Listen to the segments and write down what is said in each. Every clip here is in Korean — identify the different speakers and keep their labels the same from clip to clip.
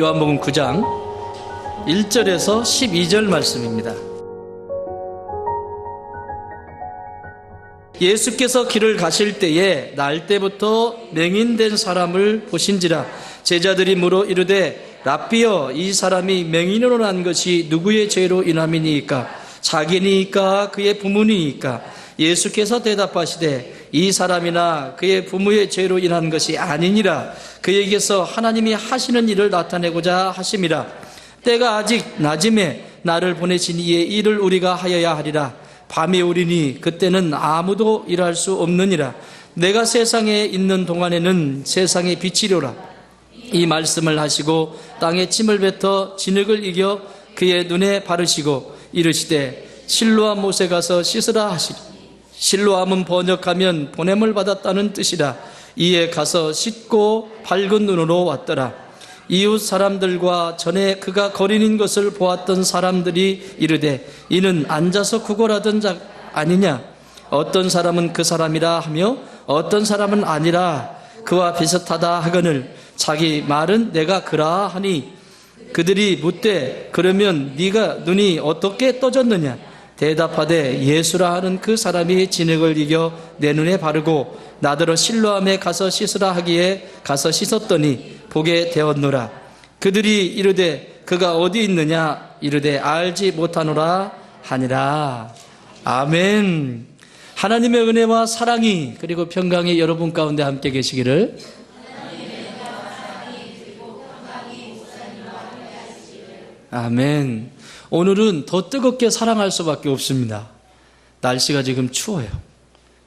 Speaker 1: 요한복음 9장 1절에서 12절 말씀입니다. 예수께서 길을 가실 때에 날 때부터 맹인된 사람을 보신지라. 제자들이 물어 이르되 랍비여, 이 사람이 맹인으로 난 것이 누구의 죄로 인함이니이까? 자기니이까 그의 부모니이까? 예수께서 대답하시되 이 사람이나 그의 부모의 죄로 인한 것이 아니니라. 그에게서 하나님이 하시는 일을 나타내고자 하심이라. 때가 아직 낮음에 나를 보내신 이의 일을 우리가 하여야 하리라. 밤이 오리니 그때는 아무도 일할 수 없느니라. 내가 세상에 있는 동안에는 세상의 빛이로라. 이 말씀을 하시고 땅에 침을 뱉어 진흙을 이겨 그의 눈에 바르시고 이르시되 실로암 못에 가서 씻으라 하시리. 실로암은 번역하면 보냄을 받았다는 뜻이라. 이에 가서 씻고 밝은 눈으로 왔더라. 이웃 사람들과 전에 그가 거린인 것을 보았던 사람들이 이르되 이는 앉아서 구걸하던 자 아니냐? 어떤 사람은 그 사람이라 하며 어떤 사람은 아니라 그와 비슷하다 하거늘 자기 말은 내가 그라 하니 그들이 묻되 그러면 네가 눈이 어떻게 떠졌느냐? 대답하되 예수라 하는 그 사람이 진흙을 이겨 내 눈에 바르고 나더러 실로암에 가서 씻으라 하기에 가서 씻었더니 보게 되었노라. 그들이 이르되 그가 어디 있느냐? 이르되 알지 못하노라 하니라. 아멘. 하나님의 은혜와 사랑이 그리고 평강이 여러분 가운데 함께 계시기를. 아멘. 오늘은 더 뜨겁게 사랑할 수밖에 없습니다. 날씨가 지금 추워요.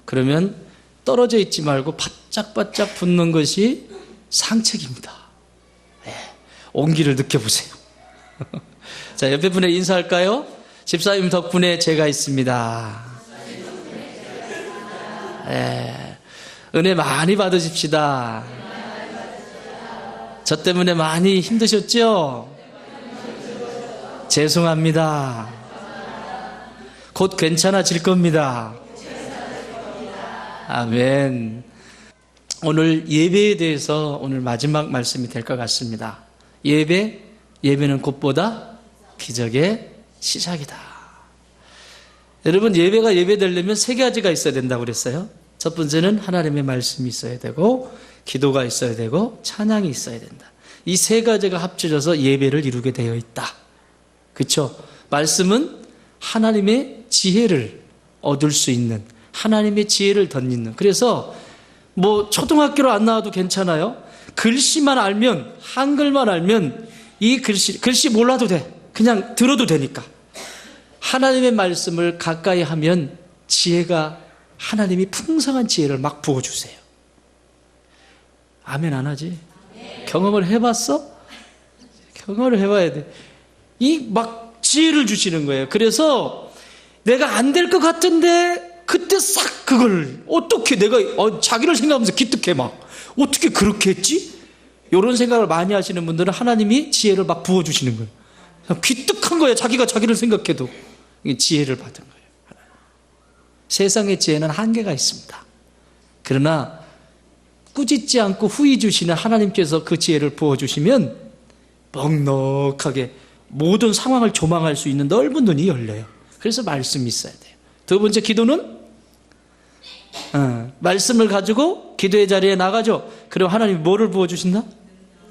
Speaker 1: 그러면 떨어져 있지 말고 바짝바짝 붙는 것이 상책입니다. 네, 온기를 느껴보세요. 자, 옆에 분에 인사할까요? 집사님 덕분에 제가 있습니다. 네, 은혜 많이 받으십시다. 저 때문에 많이 힘드셨죠? 죄송합니다. 곧 괜찮아질 겁니다. 아멘. 오늘 예배에 대해서 오늘 마지막 말씀이 될 것 같습니다. 예배는 곧보다 기적의 시작이다. 여러분, 예배가 예배되려면 세 가지가 있어야 된다고 그랬어요. 첫 번째는 하나님의 말씀이 있어야 되고, 기도가 있어야 되고, 찬양이 있어야 된다. 이 세 가지가 합쳐져서 예배를 이루게 되어 있다. 그렇죠? 말씀은 하나님의 지혜를 얻을 수 있는, 하나님의 지혜를 덧입는. 그래서 뭐 초등학교로 안 나와도 괜찮아요. 글씨만 알면, 한글만 알면 이 글씨 몰라도 돼. 그냥 들어도 되니까. 하나님의 말씀을 가까이 하면 지혜가, 하나님이 풍성한 지혜를 막 부어주세요. 아멘 안 하지? 경험을 해봤어? 경험을 해봐야 돼. 이 막 지혜를 주시는 거예요. 그래서 내가 안 될 것 같은데 그때 싹 그걸 어떻게 내가 자기를 생각하면서 기특해 막 어떻게 그렇게 했지? 이런 생각을 많이 하시는 분들은 하나님이 지혜를 막 부어주시는 거예요. 기특한 거예요. 자기가 자기를 생각해도. 이게 지혜를 받은 거예요. 세상의 지혜는 한계가 있습니다. 그러나 꾸짖지 않고 후히 주시는 하나님께서 그 지혜를 부어주시면 넉넉하게 모든 상황을 조망할 수 있는 넓은 눈이 열려요. 그래서 말씀이 있어야 돼요. 두 번째, 기도는 말씀을 가지고 기도의 자리에 나가죠. 그리고 하나님이 뭐를 부어주신다?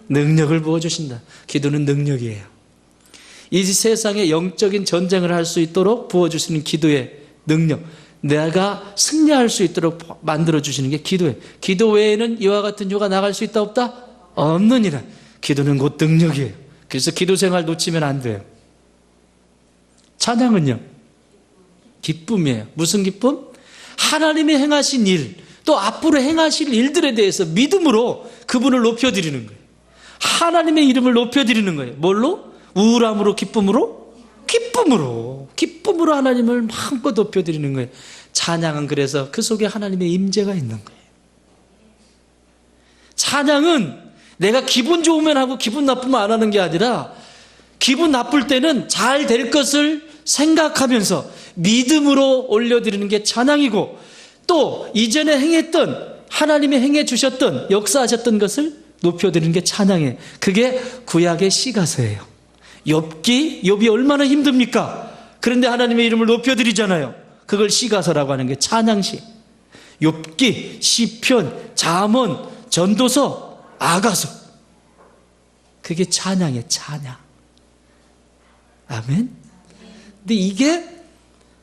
Speaker 1: 능력을 부어주신다. 기도는 능력이에요. 이 세상에 영적인 전쟁을 할 수 있도록 부어주시는 기도의 능력, 내가 승리할 수 있도록 만들어주시는 게 기도예요. 기도 외에는 이와 같은 유가 나갈 수 있다 없다? 없느니라. 기도는 곧 능력이에요. 그래서 기도 생활 놓치면 안 돼요. 찬양은요? 기쁨이에요. 무슨 기쁨? 하나님이 행하신 일, 또 앞으로 행하실 일들에 대해서 믿음으로 그분을 높여드리는 거예요. 하나님의 이름을 높여드리는 거예요. 뭘로? 우울함으로, 기쁨으로? 기쁨으로 하나님을 마음껏 높여드리는 거예요. 찬양은 그래서 그 속에 하나님의 임재가 있는 거예요. 찬양은 내가 기분 좋으면 하고 기분 나쁘면 안 하는 게 아니라 기분 나쁠 때는 잘 될 것을 생각하면서 믿음으로 올려드리는 게 찬양이고, 또 이전에 행했던, 하나님이 행해 주셨던, 역사하셨던 것을 높여드리는 게 찬양이에요. 그게 구약의 시가서예요. 욥이 얼마나 힘듭니까? 그런데 하나님의 이름을 높여드리잖아요. 그걸 시가서라고 하는 게 찬양시. 욥기, 시편, 잠언, 전도서, 아가서. 그게 찬양이에요. 찬양. 아멘. 근데 이게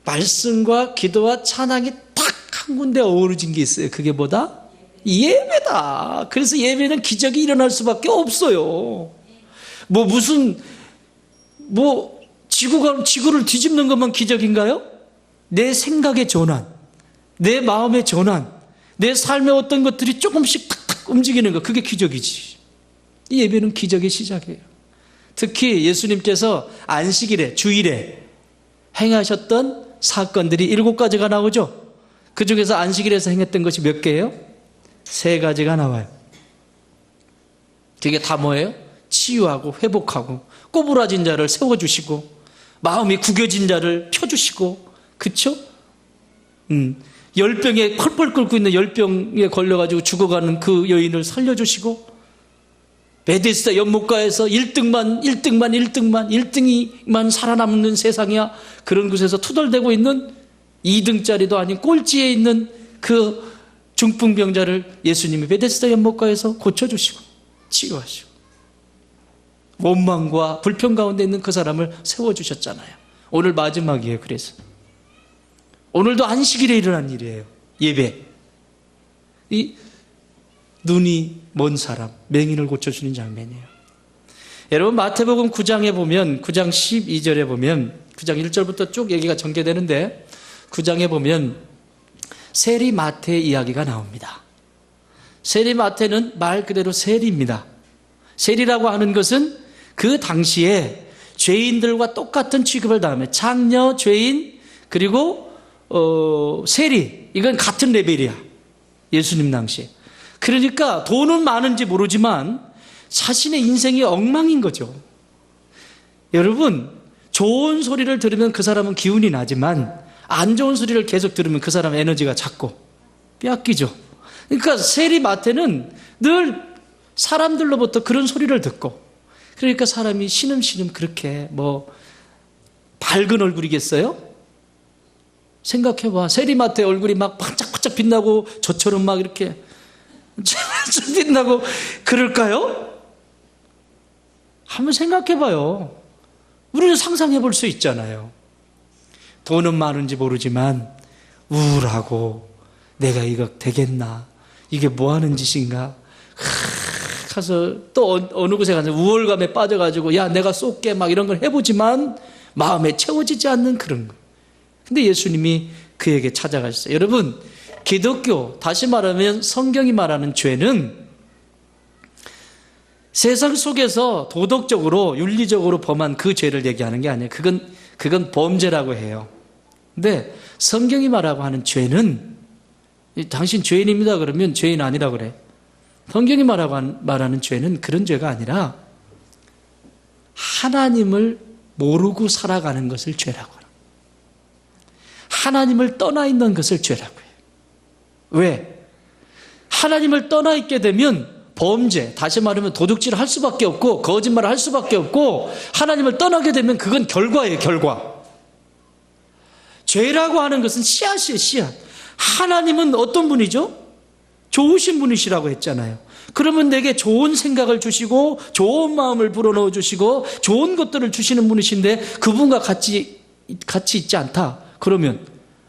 Speaker 1: 말씀과 기도와 찬양이 딱 한 군데 어우러진 게 있어요. 그게 뭐다? 예배다. 그래서 예배는 기적이 일어날 수밖에 없어요. 지구를 뒤집는 것만 기적인가요? 내 생각의 전환, 내 마음의 전환, 내 삶의 어떤 것들이 조금씩 탁탁 움직이는 것, 그게 기적이지. 이 예배는 기적의 시작이에요. 특히 예수님께서 안식일에, 주일에 행하셨던 사건들이 7가지가 나오죠. 그 중에서 안식일에서 행했던 것이 몇 개예요? 3가지가 나와요. 그게 다 뭐예요? 치유하고 회복하고 꼬부라진 자를 세워주시고 마음이 구겨진 자를 펴주시고, 그쵸? 열병에 펄펄 끓고 있는 열병에 걸려가지고 죽어가는 그 여인을 살려주시고, 베데스다 연못가에서 1등이만 살아남는 세상이야. 그런 곳에서 투덜대고 있는 2등짜리도 아닌 꼴찌에 있는 그 중풍병자를 예수님이 베데스다 연못가에서 고쳐주시고 치유하시고, 원망과 불평 가운데 있는 그 사람을 세워주셨잖아요. 오늘 마지막이에요. 그래서 오늘도 안식일에 일어난 일이에요. 예배. 이 눈이 먼 사람, 맹인을 고쳐주는 장면이에요. 여러분, 마태복음 9장에 보면, 9장 12절에 보면, 9장 1절부터 쭉 얘기가 전개되는데 9장에 보면 세리마태 이야기가 나옵니다. 세리마태는 말 그대로 세리입니다. 세리라고 하는 것은 그 당시에 죄인들과 똑같은 취급을 다음에 장녀, 죄인, 그리고 세리, 이건 같은 레벨이야. 예수님 당시에. 그러니까 돈은 많은지 모르지만 자신의 인생이 엉망인 거죠. 여러분, 좋은 소리를 들으면 그 사람은 기운이 나지만 안 좋은 소리를 계속 들으면 그 사람 에너지가 작고 뺏기죠. 그러니까 세리마태는 늘 사람들로부터 그런 소리를 듣고, 그러니까 사람이 시름시름 그렇게 밝은 얼굴이겠어요? 생각해봐. 세리마태 얼굴이 막 반짝반짝 빛나고 저처럼 막 이렇게 빛나고 그럴까요? 한번 생각해봐요. 우리는 상상해볼 수 있잖아요. 돈은 많은지 모르지만 우울하고 내가 이거 되겠나? 이게 뭐 하는 짓인가? 가서 또 어느 곳에 가서 우월감에 빠져가지고 야 내가 쏠게 막 이런 걸 해보지만 마음에 채워지지 않는 그런 거. 근데 예수님이 그에게 찾아가셨어요. 여러분, 기독교, 다시 말하면 성경이 말하는 죄는 세상 속에서 도덕적으로 윤리적으로 범한 그 죄를 얘기하는 게 아니에요. 그건 범죄라고 해요. 근데 성경이 말하고 하는 죄는, 당신 죄인입니다 그러면 죄인 아니라 그래. 성경이 말하는 죄는 그런 죄가 아니라 하나님을 모르고 살아가는 것을 죄라고 해요. 하나님을 떠나 있는 것을 죄라고 해요. 왜? 하나님을 떠나 있게 되면 범죄, 다시 말하면 도둑질을 할 수밖에 없고 거짓말을 할 수밖에 없고, 하나님을 떠나게 되면 그건 결과예요. 결과. 죄라고 하는 것은 씨앗이에요. 씨앗. 하나님은 어떤 분이죠? 좋으신 분이시라고 했잖아요. 그러면 내게 좋은 생각을 주시고 좋은 마음을 불어넣어 주시고 좋은 것들을 주시는 분이신데 그분과 같이 있지 않다. 그러면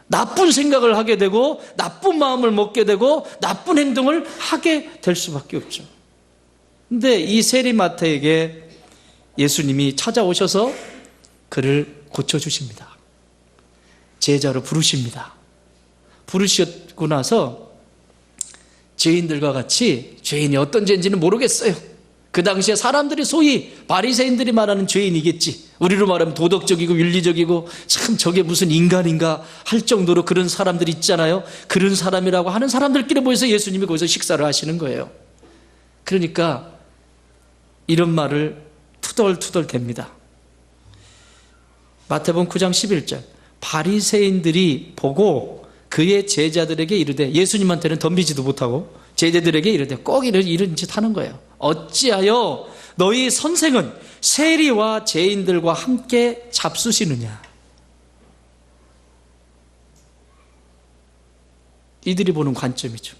Speaker 1: 나쁜 생각을 하게 되고 나쁜 마음을 먹게 되고 나쁜 행동을 하게 될 수밖에 없죠. 근데 이 세리마태에게 예수님이 찾아오셔서 그를 고쳐주십니다. 제자로 부르십니다. 부르셨고 나서 죄인들과 같이, 죄인이 어떤 죄인지는 모르겠어요. 그 당시에 사람들이 소위 바리새인들이 말하는 죄인이겠지. 우리로 말하면 도덕적이고 윤리적이고 참 저게 무슨 인간인가 할 정도로 그런 사람들이 있잖아요. 그런 사람이라고 하는 사람들끼리 모여서 예수님이 거기서 식사를 하시는 거예요. 그러니까 이런 말을 투덜투덜 댑니다. 마태복음 9장 11절. 바리새인들이 보고 그의 제자들에게 이르되, 예수님한테는 덤비지도 못하고 제자들에게 이르되, 꼭 이런 짓 하는 거예요. 어찌하여 너희 선생은 세리와 죄인들과 함께 잡수시느냐. 이들이 보는 관점이죠.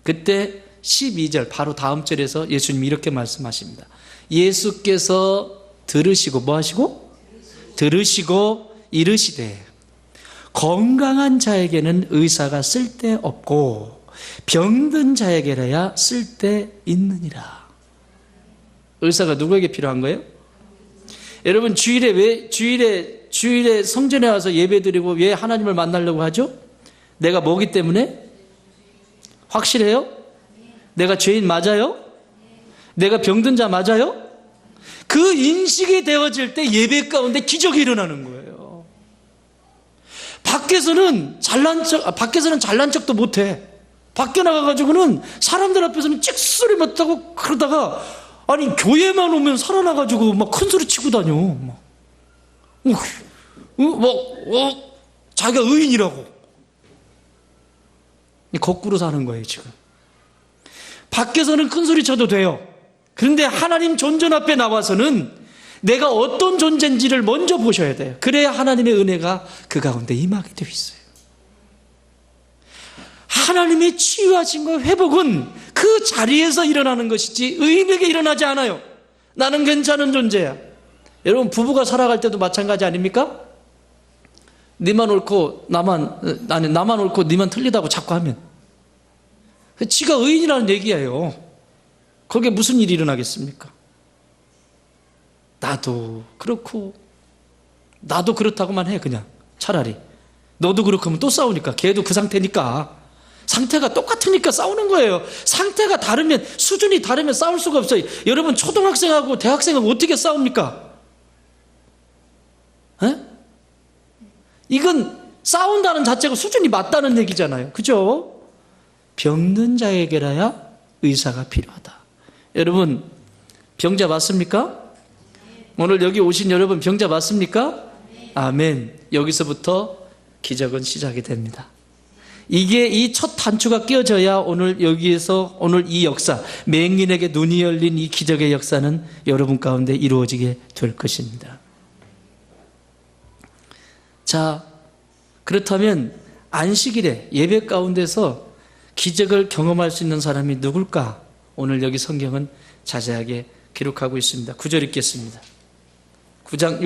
Speaker 1: 그때 12절 바로 다음 절에서 예수님이 이렇게 말씀하십니다. 예수께서 들으시고 뭐 하시고? 들으시고 이르시되 건강한 자에게는 의사가 쓸데없고 병든 자에게라야 쓸데있느니라. 의사가 누구에게 필요한 거예요? 여러분 주일에 성전에 와서 예배드리고 왜 하나님을 만나려고 하죠? 내가 뭐기 때문에? 확실해요? 내가 죄인 맞아요? 내가 병든 자 맞아요? 그 인식이 되어질 때 예배 가운데 기적이 일어나는 거예요. 밖에서는 잘난 척도 못해. 밖에 나가가지고는 사람들 앞에서는 찍소리 못하고 그러다가 아니 교회만 오면 살아나가지고 막 큰 소리 치고 다녀. 자기가 의인이라고. 거꾸로 사는 거예요 지금. 밖에서는 큰 소리 쳐도 돼요. 그런데 하나님 존전 앞에 나와서는 내가 어떤 존재인지를 먼저 보셔야 돼요. 그래야 하나님의 은혜가 그 가운데 임하게 되어 있어요. 하나님의 치유하심과 회복은 그 자리에서 일어나는 것이지 의인에게 일어나지 않아요. 나는 괜찮은 존재야. 여러분 부부가 살아갈 때도 마찬가지 아닙니까? 나만 옳고 니만 틀리다고 자꾸 하면 지가 의인이라는 얘기예요. 거기에 무슨 일이 일어나겠습니까? 나도 그렇고 나도 그렇다고만 해. 그냥 차라리 너도 그렇고 하면 또 싸우니까 걔도 그 상태니까 상태가 똑같으니까 싸우는 거예요. 상태가 다르면 수준이 다르면 싸울 수가 없어요. 여러분 초등학생하고 대학생하고 어떻게 싸웁니까? 에? 이건 싸운다는 자체가 수준이 맞다는 얘기잖아요. 그죠? 병든 자에게라야 의사가 필요하다. 여러분 병자 맞습니까? 오늘 여기 오신 여러분 병자 맞습니까? 아멘. 여기서부터 기적은 시작이 됩니다. 이게 이 첫 단추가 끼어져야 오늘 여기에서 오늘 이 역사, 맹인에게 눈이 열린 이 기적의 역사는 여러분 가운데 이루어지게 될 것입니다. 자, 그렇다면 안식일에 예배 가운데서 기적을 경험할 수 있는 사람이 누굴까? 오늘 여기 성경은 자세하게 기록하고 있습니다. 9절 읽겠습니다. 9장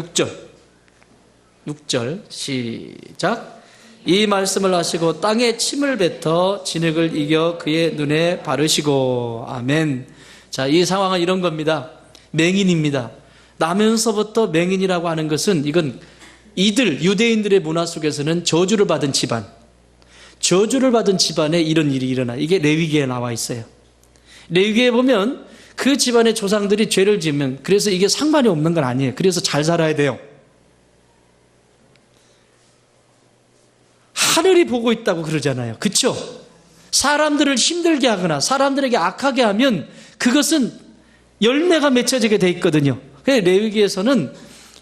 Speaker 1: 6절 시작. 이 말씀을 하시고 땅에 침을 뱉어 진흙을 이겨 그의 눈에 바르시고. 아멘. 자, 이 상황은 이런 겁니다. 맹인입니다. 나면서부터 맹인이라고 하는 것은 이건 유대인들의 문화 속에서는 저주를 받은 집안, 저주를 받은 집안에 이런 일이 일어나. 이게 레위기에 나와 있어요. 레위기에 보면 그 집안의 조상들이 죄를 지으면, 그래서 이게 상관이 없는 건 아니에요. 그래서 잘 살아야 돼요. 하늘이 보고 있다고 그러잖아요. 그렇죠? 사람들을 힘들게 하거나 사람들에게 악하게 하면 그것은 열매가 맺혀지게 돼 있거든요. 그래서 레위기에서는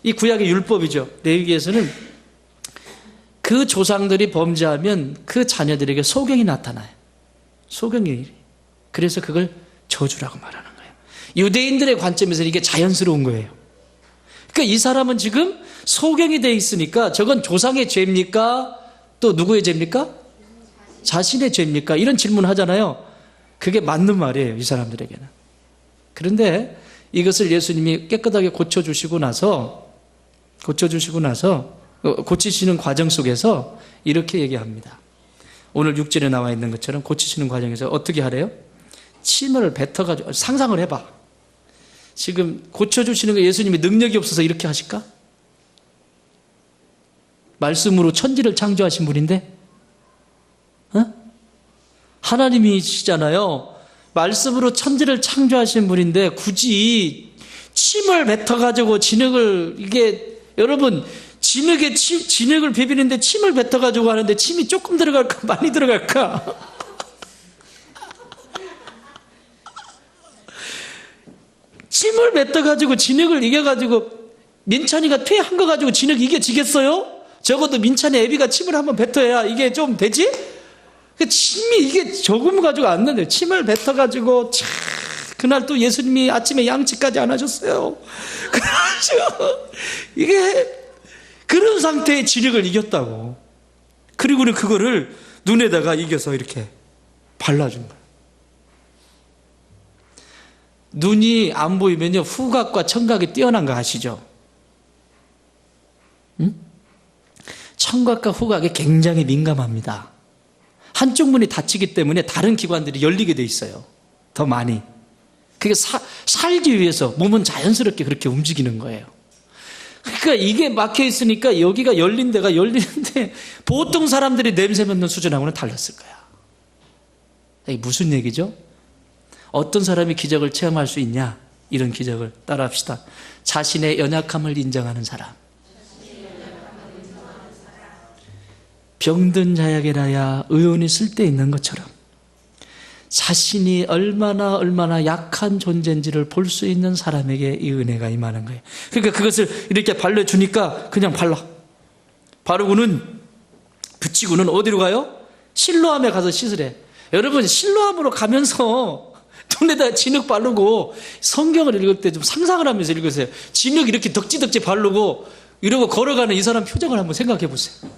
Speaker 1: 이 구약의 율법이죠. 레위기에서는 그 조상들이 범죄하면 그 자녀들에게 소경이 나타나요. 소경이. 그래서 그걸 저주라고 말하는 거예요. 유대인들의 관점에서는 이게 자연스러운 거예요. 그러니까 이 사람은 지금 소경이 돼 있으니까 저건 조상의 죄입니까? 또 누구의 죄입니까? 자신의 죄입니까? 이런 질문을 하잖아요. 그게 맞는 말이에요, 이 사람들에게는. 그런데 이것을 예수님이 깨끗하게 고쳐주시고 나서 고치시는 과정 속에서 이렇게 얘기합니다. 오늘 6절에 나와 있는 것처럼 고치시는 과정에서 어떻게 하래요? 침을 뱉어가지고, 상상을 해봐. 지금 고쳐주시는 거 예수님이 능력이 없어서 이렇게 하실까? 말씀으로 천지를 창조하신 분인데, 하나님이시잖아요. 말씀으로 천지를 창조하신 분인데 굳이 침을 뱉어가지고 진흙을, 이게 여러분 진흙을 비비는데 침을 뱉어가지고 하는데 침이 조금 들어갈까 많이 들어갈까? 침을 뱉어가지고 진흙을 이겨가지고 민찬이가 퇴한 거 가지고 진흙 이겨지겠어요? 적어도 민찬이 애비가 침을 한번 뱉어야 이게 좀 되지? 침이 이게 조금 가지고 안 나는데 침을 뱉어가지고 착 그날 또 예수님이 아침에 양치까지 안 하셨어요. 그래서 이게 그런 상태의 진흙을 이겼다고. 그리고는 그거를 눈에다가 이겨서 이렇게 발라준 거예요. 눈이 안 보이면요, 후각과 청각이 뛰어난 거 아시죠? 응? 청각과 후각이 굉장히 민감합니다. 한쪽 문이 닫히기 때문에 다른 기관들이 열리게 돼 있어요. 더 많이. 그게 살기 위해서 몸은 자연스럽게 그렇게 움직이는 거예요. 그러니까 이게 막혀 있으니까 여기가 열린 데가 열리는데 보통 사람들이 냄새 맡는 수준하고는 달랐을 거야. 이게 무슨 얘기죠? 어떤 사람이 기적을 체험할 수 있냐? 이런 기적을 따라합시다. 자신의 연약함을 인정하는 사람. 병든 자에게라야 의원이 쓸데있는 것처럼 자신이 얼마나 약한 존재인지를 볼 수 있는 사람에게 이 은혜가 임하는 거예요. 그러니까 그것을 이렇게 발라주니까 그냥 발라. 바르고는, 붙이고는 어디로 가요? 실로암에 가서 씻으래. 여러분, 실로암으로 가면서 눈에다 진흙 바르고 성경을 읽을 때 좀 상상을 하면서 읽으세요. 진흙 이렇게 덕지덕지 바르고 이러고 걸어가는 이 사람 표정을 한번 생각해 보세요.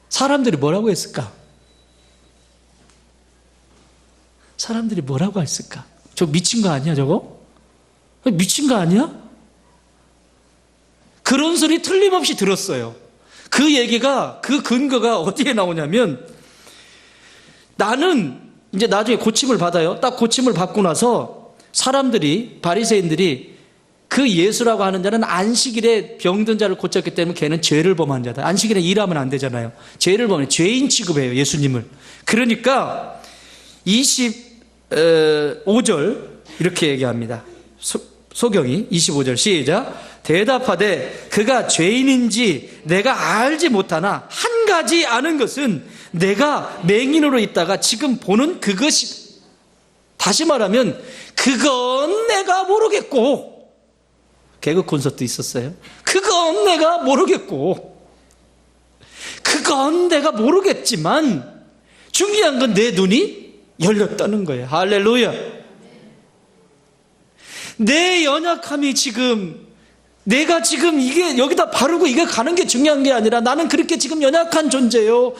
Speaker 1: 사람들이 뭐라고 했을까? 사람들이 뭐라고 했을까? 저 미친 거 아니야, 저거? 미친 거 아니야? 그런 소리 틀림없이 들었어요. 그 얘기가, 그 근거가 어디에 나오냐면, 나는 이제 나중에 고침을 받아요. 딱 고침을 받고 나서 사람들이, 바리새인들이 그 예수라고 하는 자는 안식일에 병든 자를 고쳤기 때문에 걔는 죄를 범한 자다. 안식일에 일하면 안 되잖아요. 죄를 범해. 죄인 취급해요, 예수님을. 그러니까 25절 이렇게 얘기합니다. 소경이 25절 시작. 대답하되 그가 죄인인지 내가 알지 못하나 한 가지 아는 것은 내가 맹인으로 있다가 지금 보는 그것이, 다시 말하면 그건 내가 모르겠고, 개그 콘서트 있었어요. 그건 내가 모르겠고, 그건 내가 모르겠지만 중요한 건 내 눈이 열렸다는 거예요. 할렐루야. 내 연약함이 지금, 내가 지금 이게 여기다 바르고 이게 가는 게 중요한 게 아니라 나는 그렇게 지금 연약한 존재요,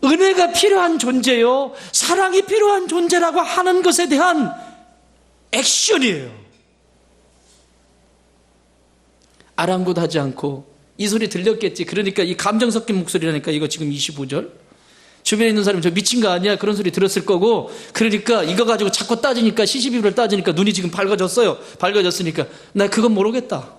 Speaker 1: 은혜가 필요한 존재요, 사랑이 필요한 존재라고 하는 것에 대한 액션이에요. 아랑곳하지 않고 이 소리 들렸겠지. 그러니까 이 감정 섞인 목소리라니까. 이거 지금 25절 주변에 있는 사람이 저 미친 거 아니야? 그런 소리 들었을 거고, 그러니까 이거 가지고 자꾸 따지니까, 시시비비를 따지니까 눈이 지금 밝아졌어요. 밝아졌으니까 나 그건 모르겠다.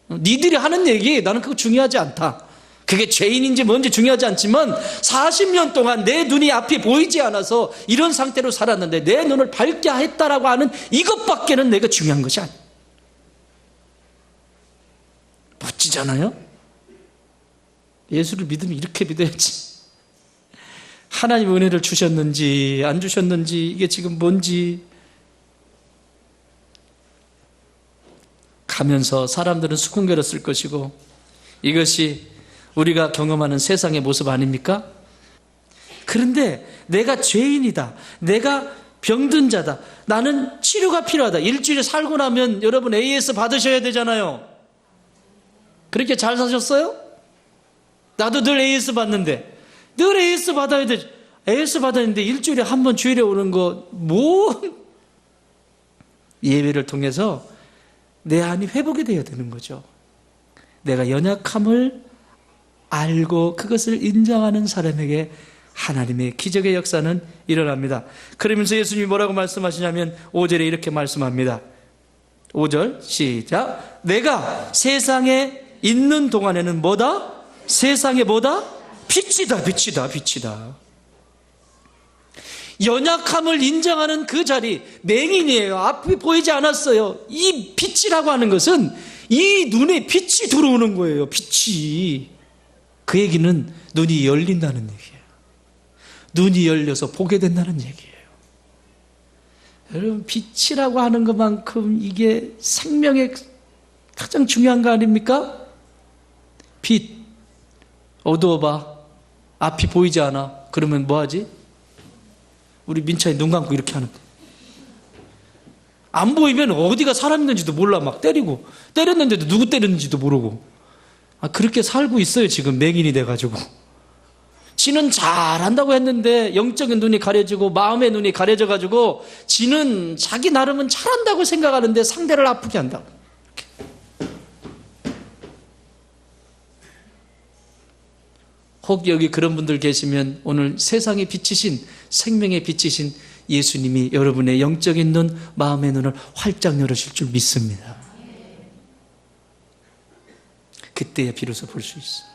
Speaker 1: 니들이 하는 얘기 나는 그거 중요하지 않다. 그게 죄인인지 뭔지 중요하지 않지만 40년 동안 내 눈이 앞이 보이지 않아서 이런 상태로 살았는데 내 눈을 밝게 했다라고 하는 이것밖에는 내가 중요한 것이 아니야. 멋지잖아요? 예수를 믿으면 이렇게 믿어야지. 하나님 은혜를 주셨는지 안 주셨는지 이게 지금 뭔지 가면서 사람들은 수군거렸을 것이고, 이것이 우리가 경험하는 세상의 모습 아닙니까? 그런데 내가 죄인이다, 내가 병든 자다, 나는 치료가 필요하다. 일주일 살고 나면 여러분 AS 받으셔야 되잖아요. 그렇게 잘 사셨어요? 나도 늘 AS 받는데, 늘 AS 받아야 돼. AS 받았는데 일주일에 한 번 주일에 오는 거 뭐? 예배를 통해서 내 안이 회복이 되어야 되는 거죠. 내가 연약함을 알고 그것을 인정하는 사람에게 하나님의 기적의 역사는 일어납니다. 그러면서 예수님이 뭐라고 말씀하시냐면 5절에 이렇게 말씀합니다. 5절 시작. 내가 세상에 있는 동안에는 뭐다? 세상에 뭐다? 빛이다, 빛이다, 빛이다. 연약함을 인정하는 그 자리, 맹인이에요. 앞이 보이지 않았어요. 이 빛이라고 하는 것은 이 눈에 빛이 들어오는 거예요. 빛이. 그 얘기는 눈이 열린다는 얘기예요. 눈이 열려서 보게 된다는 얘기예요. 여러분, 빛이라고 하는 것만큼 이게 생명의 가장 중요한 거 아닙니까? 빛. 어두워봐. 앞이 보이지 않아. 그러면 뭐 하지? 우리 민찬이 눈 감고 이렇게 하는데. 안 보이면 어디가 사람 있는지도 몰라. 막 때리고, 때렸는데도 누구 때렸는지도 모르고. 그렇게 살고 있어요. 지금 맹인이 돼가지고. 지는 잘한다고 했는데 영적인 눈이 가려지고 마음의 눈이 가려져가지고 지는 자기 나름은 잘한다고 생각하는데 상대를 아프게 한다고. 혹 여기 그런 분들 계시면 오늘 세상의 빛이신, 생명의 빛이신 예수님이 여러분의 영적인 눈, 마음의 눈을 활짝 열으실 줄 믿습니다. 그때야 비로소 볼 수 있어요.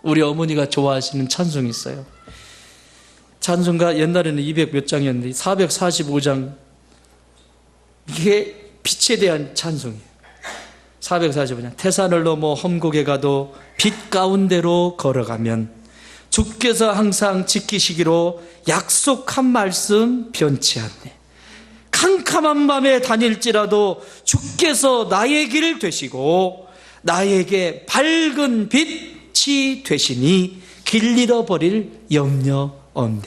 Speaker 1: 우리 어머니가 좋아하시는 찬송이 있어요. 찬송가 옛날에는 200 몇 장이었는데 445장, 이게 빛에 대한 찬송이에요. 445장. 태산을 넘어 험곡에 가도 빛 가운데로 걸어가면 주께서 항상 지키시기로 약속한 말씀 변치 않네. 캄캄한 밤에 다닐지라도 주께서 나의 길 되시고 나에게 밝은 빛이 되시니 길 잃어버릴 염려 없네.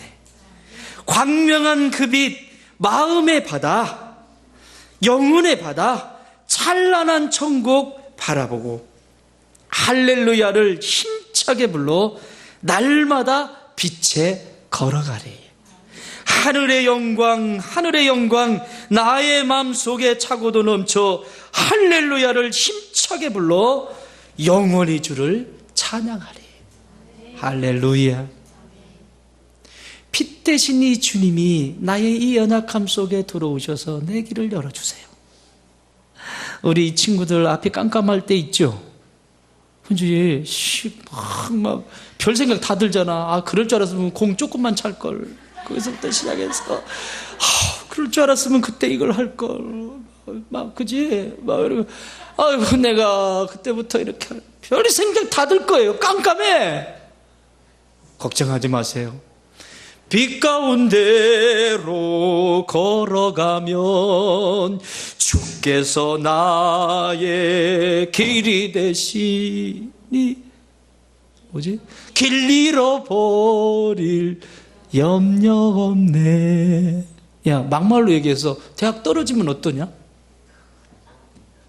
Speaker 1: 광명한 그 빛, 마음의 바다, 영혼의 바다, 찬란한 천국 바라보고 할렐루야를 힘차게 불러 날마다 빛에 걸어가리. 하늘의 영광, 하늘의 영광, 나의 마음속에 차고도 넘쳐 할렐루야를 힘차게 불러 영원히 주를 찬양하리. 할렐루야. 빛 대신 이 주님이 나의 이 연약함 속에 들어오셔서 내 길을 열어주세요. 우리 친구들 앞이 깜깜할 때 있죠? 그지? 막 별 생각 다 들잖아. 그럴 줄 알았으면 공 조금만 찰걸. 거기서부터 시작해서 그럴 줄 알았으면 그때 이걸 할걸. 막 그지? 막 이러고 아이고 내가 그때부터 이렇게 별 생각 다 들 거예요. 깜깜해. 걱정하지 마세요. 빛 가운데로 걸어가면 주께서 나의 길이 되시니 뭐지? 길 잃어버릴 염려 없네. 야, 막말로 얘기해서 대학 떨어지면 어떠냐?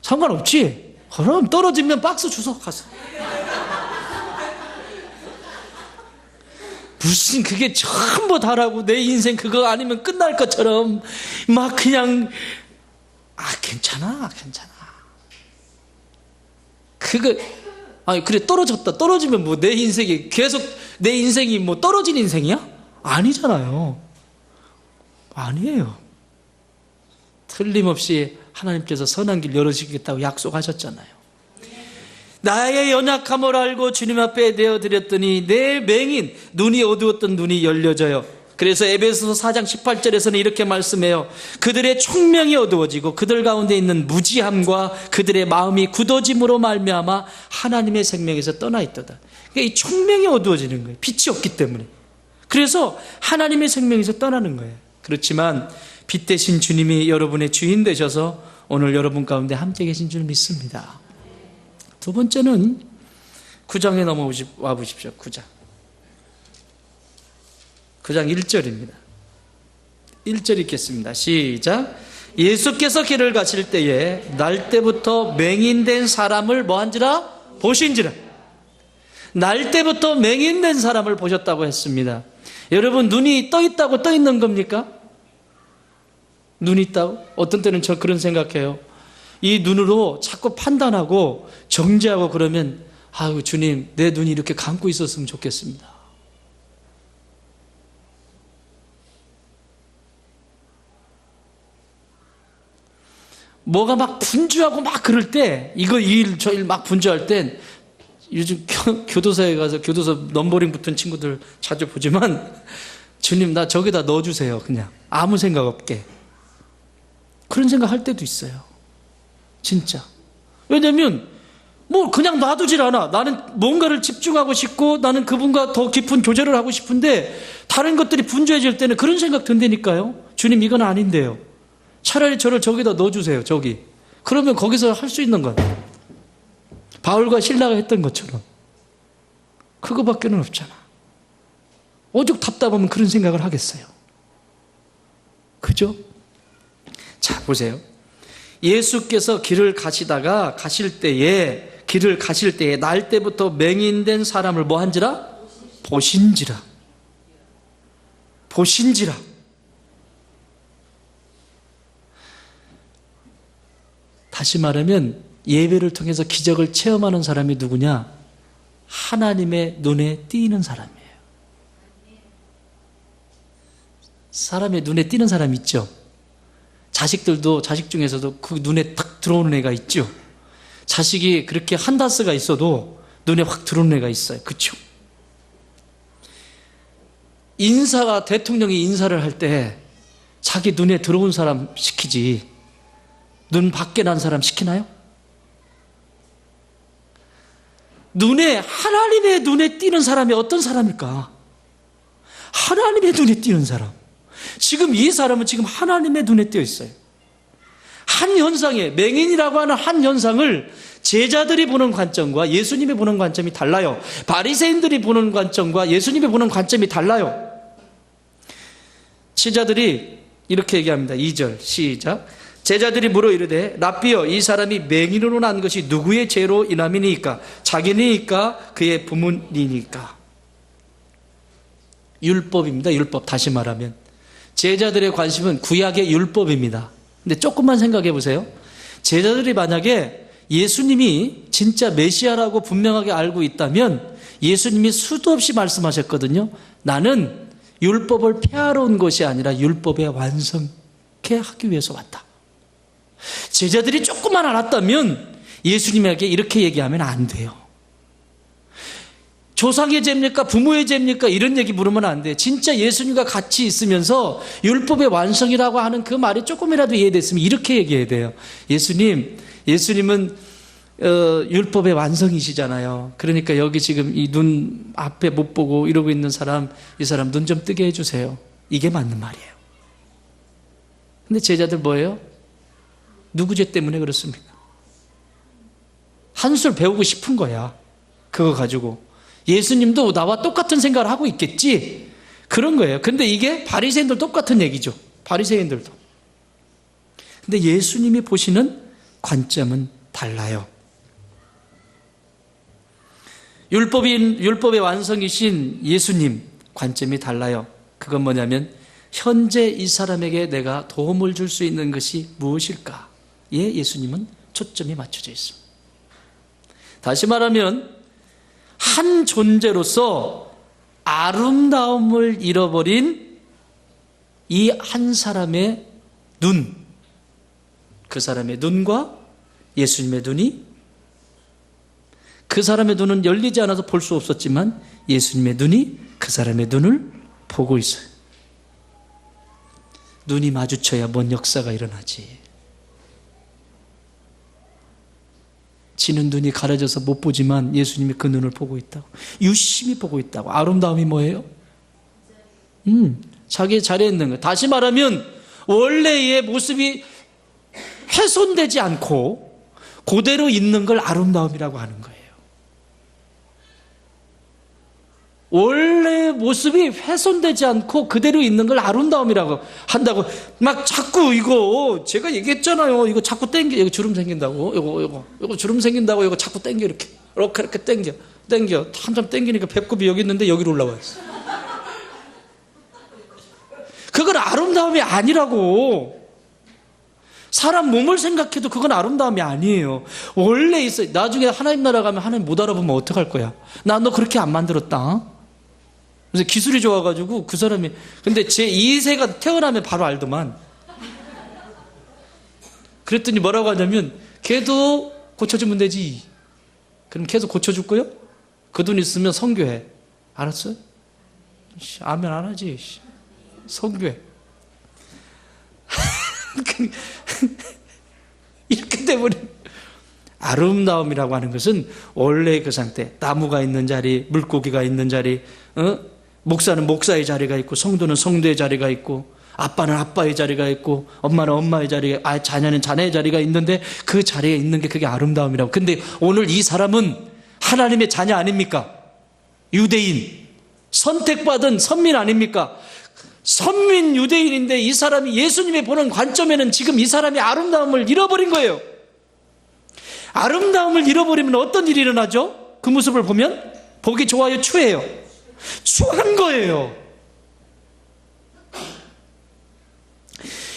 Speaker 1: 상관없지? 그럼 떨어지면 박스 주워 가서. 무슨 그게 전부 다라고 내 인생 그거 아니면 끝날 것처럼 막 그냥 괜찮아. 그거 그래 떨어졌다. 떨어지면 뭐 내 인생이 계속 내 인생이 뭐 떨어진 인생이야? 아니잖아요. 아니에요. 틀림없이 하나님께서 선한 길 열어주시겠다고 약속하셨잖아요. 나의 연약함을 알고 주님 앞에 내어드렸더니 내 맹인, 눈이 어두웠던 눈이 열려져요. 그래서 에베소서 4장 18절에서는 이렇게 말씀해요. 그들의 총명이 어두워지고 그들 가운데 있는 무지함과 그들의 마음이 굳어짐으로 말미암아 하나님의 생명에서 떠나 있도다. 그러니까 이 총명이 어두워지는 거예요. 빛이 없기 때문에. 그래서 하나님의 생명에서 떠나는 거예요. 그렇지만 빛 대신 주님이 여러분의 주인 되셔서 오늘 여러분 가운데 함께 계신 줄 믿습니다. 두 번째는 9장에 넘어와 보십시오. 9장 1절입니다. 1절 읽겠습니다. 시작. 예수께서 길을 가실 때에 날 때부터 맹인된 사람을 뭐한지라? 보신지라. 날 때부터 맹인된 사람을 보셨다고 했습니다. 여러분 눈이 떠 있다고 떠 있는 겁니까? 눈이 있다고? 어떤 때는 저 그런 생각해요. 이 눈으로 자꾸 판단하고 정죄하고 그러면 아유 주님 내 눈이 이렇게 감고 있었으면 좋겠습니다. 뭐가 막 분주하고 막 그럴 때 이거 이 일 저 일 막 분주할 땐 요즘 교도소에 가서 교도소 넘버링 붙은 친구들 자주 보지만 주님 나 저기다 넣어주세요. 그냥 아무 생각 없게. 그런 생각 할 때도 있어요. 진짜. 왜냐면 뭐 그냥 놔두질 않아. 나는 뭔가를 집중하고 싶고 나는 그분과 더 깊은 교제를 하고 싶은데 다른 것들이 분주해질 때는 그런 생각 든다니까요. 주님 이건 아닌데요. 차라리 저를 저기다 넣어주세요. 저기. 그러면 거기서 할 수 있는 것. 바울과 실라가 했던 것처럼. 그거밖에는 없잖아. 오죽 답답하면 그런 생각을 하겠어요. 그죠? 자 보세요. 예수께서 길을 가실 때에 날 때부터 맹인된 사람을 뭐 한지라? 보신지라. 다시 말하면 예배를 통해서 기적을 체험하는 사람이 누구냐? 하나님의 눈에 띄는 사람이에요. 사람의 눈에 띄는 사람 있죠? 자식 중에서도 그 눈에 탁 들어오는 애가 있죠? 자식이 그렇게 한다스가 있어도 눈에 확 들어오는 애가 있어요. 그렇죠? 대통령이 인사를 할 때 자기 눈에 들어온 사람 시키지, 눈 밖에 난 사람 시키나요? 하나님의 눈에 띄는 사람이 어떤 사람일까? 하나님의 눈에 띄는 사람. 지금 이 사람은 지금 하나님의 눈에 띄어 있어요. 한 현상에, 맹인이라고 하는 한 현상을 제자들이 보는 관점과 예수님이 보는 관점이 달라요. 바리새인들이 보는 관점과 예수님이 보는 관점이 달라요. 제자들이 이렇게 얘기합니다. 2절 시작. 제자들이 물어 이르되 랍비여, 이 사람이 맹인으로 난 것이 누구의 죄로 인함이니까? 자기니까 그의 부모니까? 율법입니다. 율법. 다시 말하면 제자들의 관심은 구약의 율법입니다. 근데 조금만 생각해 보세요. 제자들이 만약에 예수님이 진짜 메시아라고 분명하게 알고 있다면 예수님이 수도 없이 말씀하셨거든요. 나는 율법을 폐하러 온 것이 아니라 율법의 완성케 하기 위해서 왔다. 제자들이 조금만 알았다면 예수님에게 이렇게 얘기하면 안 돼요. 조상의 죄입니까? 부모의 죄입니까? 이런 얘기 물으면 안 돼. 진짜 예수님과 같이 있으면서 율법의 완성이라고 하는 그 말이 조금이라도 이해됐으면 이렇게 얘기해야 돼요. 예수님은 율법의 완성이시잖아요. 그러니까 여기 지금 이 눈 앞에 못 보고 이러고 있는 사람, 이 사람 눈 좀 뜨게 해주세요. 이게 맞는 말이에요. 근데 제자들 뭐예요? 누구 죄 때문에 그렇습니까? 한술 배우고 싶은 거야. 그거 가지고. 예수님도 나와 똑같은 생각을 하고 있겠지? 그런 거예요. 근데 이게 바리새인들 똑같은 얘기죠. 바리새인들도. 근데 예수님이 보시는 관점은 달라요. 율법의 완성이신 예수님 관점이 달라요. 그건 뭐냐면 현재 이 사람에게 내가 도움을 줄 수 있는 것이 무엇일까? 예, 예수님은 초점이 맞춰져 있습니다. 다시 말하면 한 존재로서 아름다움을 잃어버린 이 한 사람의 눈, 그 사람의 눈과 예수님의 눈이, 그 사람의 눈은 열리지 않아서 볼 수 없었지만 예수님의 눈이 그 사람의 눈을 보고 있어요. 눈이 마주쳐야 뭔 역사가 일어나지. 지는 눈이 가려져서 못 보지만 예수님이 그 눈을 보고 있다고, 유심히 보고 있다고. 아름다움이 뭐예요? 자기의 자리에 있는 거. 다시 말하면 원래의 모습이 훼손되지 않고 그대로 있는 걸 아름다움이라고 하는 거예요. 원래 모습이 훼손되지 않고 그대로 있는 걸 아름다움이라고 한다고. 막 자꾸 이거 제가 얘기했잖아요. 이거 자꾸 땡겨. 이거 주름 생긴다고. 이거 주름 생긴다고. 이거 자꾸 땡겨. 이렇게 땡겨. 한참 땡기니까 배꼽이 여기 있는데 여기로 올라와요. 그건 아름다움이 아니라고. 사람 몸을 생각해도 그건 아름다움이 아니에요. 원래 있어요. 나중에 하나님 나라 가면 하나님 못 알아보면 어떡할 거야? 나 너 그렇게 안 만들었다. 그래서 기술이 좋아가지고 그 사람이, 근데 제 2세가 태어나면 바로 알더만. 그랬더니 뭐라고 하냐면 걔도 고쳐주면 되지. 그럼 계속 고쳐줄 거요? 그 돈 있으면 선교해. 알았어요? 아멘 안 하지. 선교해. 이렇게 돼버린. 아름다움이라고 하는 것은 원래 그 상태, 나무가 있는 자리, 물고기가 있는 자리, 목사는 목사의 자리가 있고, 성도는 성도의 자리가 있고, 아빠는 아빠의 자리가 있고, 엄마는 엄마의 자리가, 자녀는 자녀의 자리가 있는데 그 자리에 있는 게 그게 아름다움이라고. 근데 오늘 이 사람은 하나님의 자녀 아닙니까? 유대인, 선택받은 선민 아닙니까? 선민 유대인인데 이 사람이 예수님이 보는 관점에는 지금 이 사람이 아름다움을 잃어버린 거예요. 아름다움을 잃어버리면 어떤 일이 일어나죠? 그 모습을 보면 보기 좋아요, 추해요? 추한 거예요.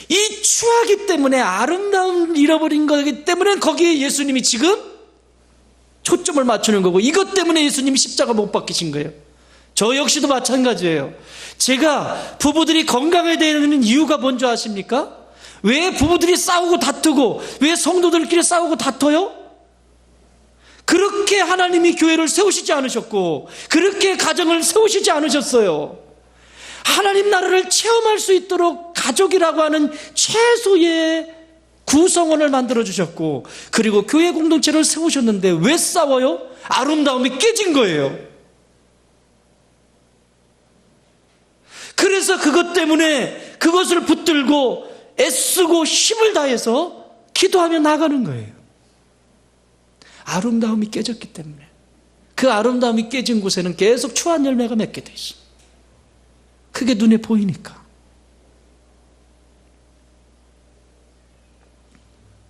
Speaker 1: 이 추하기 때문에, 아름다움을 잃어버린 거기 때문에 거기에 예수님이 지금 초점을 맞추는 거고, 이것 때문에 예수님이 십자가 못 박히신 거예요. 저 역시도 마찬가지예요. 제가 부부들이 건강해야 되는 이유가 뭔지 아십니까? 왜 부부들이 싸우고 다투고, 왜 성도들끼리 싸우고 다퉈요? 그렇게 하나님이 교회를 세우시지 않으셨고, 그렇게 가정을 세우시지 않으셨어요. 하나님 나라를 체험할 수 있도록 가족이라고 하는 최소의 구성원을 만들어주셨고, 그리고 교회 공동체를 세우셨는데 왜 싸워요? 아름다움이 깨진 거예요. 그래서 그것 때문에 그것을 붙들고 애쓰고 힘을 다해서 기도하며 나가는 거예요. 아름다움이 깨졌기 때문에. 그 아름다움이 깨진 곳에는 계속 추한 열매가 맺게 돼 있어요. 그게 눈에 보이니까.